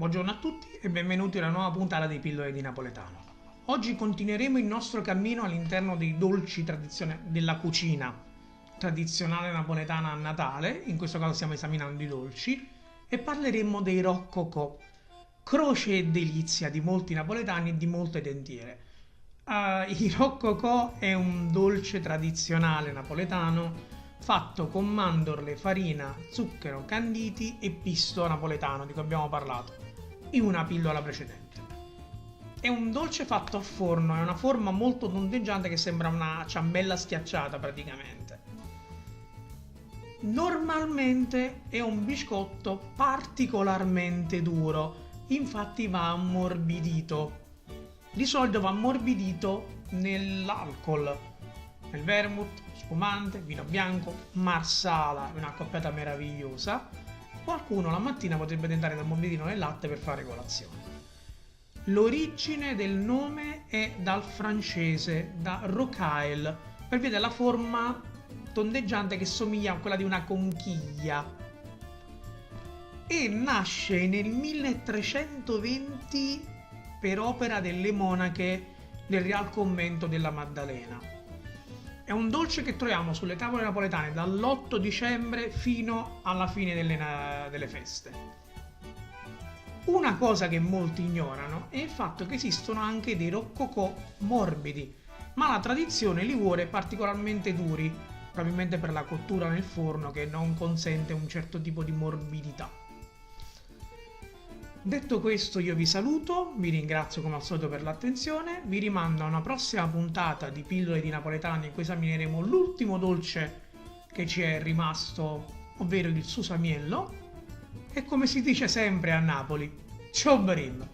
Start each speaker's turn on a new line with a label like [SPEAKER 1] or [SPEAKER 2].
[SPEAKER 1] Buongiorno a tutti e benvenuti alla nuova puntata di Pillole di Napoletano. Oggi continueremo il nostro cammino all'interno dei dolci della cucina tradizionale napoletana a Natale, in questo caso stiamo esaminando i dolci, e parleremo dei roccocò, croce e delizia di molti napoletani e di molte dentiere. Il roccocò è un dolce tradizionale napoletano fatto con mandorle, farina, zucchero, canditi e pisto napoletano di cui abbiamo parlato in una pillola precedente. È un dolce fatto a forno, è una forma molto tondeggiante che sembra una ciambella schiacciata praticamente. Normalmente è un biscotto particolarmente duro, infatti va ammorbidito. Di solito va ammorbidito nell'alcol, nel vermouth, spumante, vino bianco, marsala, una accoppiata meravigliosa. Qualcuno la mattina potrebbe tentare da ammorbidino nel latte per fare colazione. L'origine del nome è dal francese, da rocaille, per via della forma tondeggiante che somiglia a quella di una conchiglia. E nasce nel 1320 per opera delle monache del Real Convento della Maddalena. È un dolce che troviamo sulle tavole napoletane dall'8 dicembre fino alla fine delle feste. Una cosa che molti ignorano è il fatto che esistono anche dei roccocò morbidi, ma la tradizione li vuole particolarmente duri, probabilmente per la cottura nel forno che non consente un certo tipo di morbidità. Detto questo, io vi saluto, vi ringrazio come al solito per l'attenzione, vi rimando a una prossima puntata di Pillole di Napoletani in cui esamineremo l'ultimo dolce che ci è rimasto, ovvero il susamiello, e come si dice sempre a Napoli, ciao Barim!